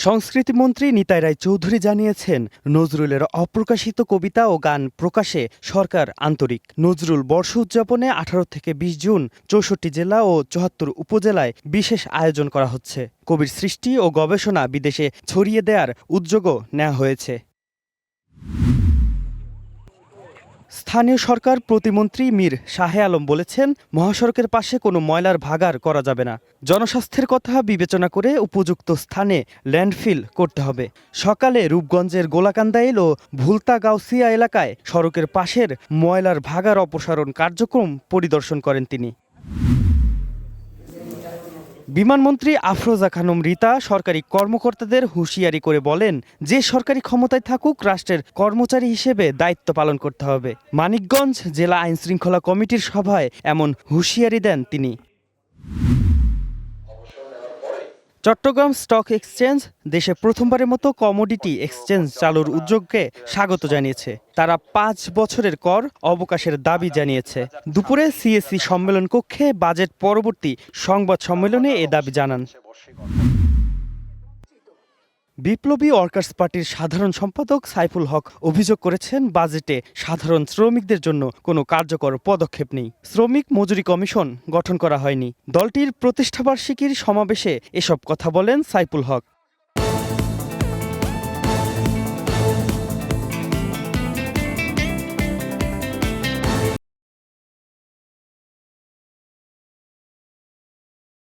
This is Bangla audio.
সংস্কৃতিমন্ত্রী নিতাই রায়চৌধুরী জানিয়েছেন, নজরুলের অপ্রকাশিত কবিতা ও গান প্রকাশে সরকার আন্তরিক। নজরুল বর্ষ উদযাপনে 18 থেকে 20 জুন 64 জেলা ও 74 উপজেলায় বিশেষ আয়োজন করা হচ্ছে। কবির সৃষ্টি ও গবেষণা বিদেশে ছড়িয়ে দেওয়ার উদ্যোগও নেওয়া হয়েছে। স্থানীয় সরকার প্রতিমন্ত্রী মীর শাহে আলম বলেছেন, মহাসড়কের পাশে কোনো ময়লার ভাগার করা যাবে না। জনস্বাস্থ্যের কথা বিবেচনা করে উপযুক্ত স্থানে ল্যান্ডফিল করতে হবে। সকালে রূপগঞ্জের গোলাকান্দাইল ও ভুলতা গাউসিয়া এলাকায় সড়কের পাশের ময়লার ভাগার অপসারণ কার্যক্রম পরিদর্শন করেন তিনি। বিমানমন্ত্রী আফরোজা খানম রিতা সরকারি কর্মকর্তাদের হুঁশিয়ারি করে বলেন, যে সরকারি ক্ষমতায় থাকুক রাষ্ট্রের কর্মচারী হিসেবে দায়িত্ব পালন করতে হবে। মানিকগঞ্জ জেলা আইনশৃঙ্খলা কমিটির সভায় এমন হুঁশিয়ারি দেন তিনি। চট্টগ্রাম স্টক এক্সচেঞ্জ দেশে প্রথমবারের মতো কমোডিটি এক্সচেঞ্জ চালুর উদ্যোগকে স্বাগত জানিয়েছে। তারা 5 বছরের কর অবকাশের দাবি জানিয়েছে। দুপুরে সিএসসি সম্মেলন কক্ষে বাজেট পরবর্তী সংবাদ সম্মেলনে এ দাবি জানান। বিপ্লবী ওয়ার্কার্স পার্টির সাধারণ সম্পাদক সাইফুল হক অভিযোগ করেছেন, বাজেটে সাধারণ শ্রমিকদের জন্য কোনো কার্যকর পদক্ষেপ নেই। শ্রমিক মজুরি কমিশন গঠন করা হয়নি। দলটির প্রতিষ্ঠাবার্ষিকীর সমাবেশে এসব কথা বলেন সাইফুল হক।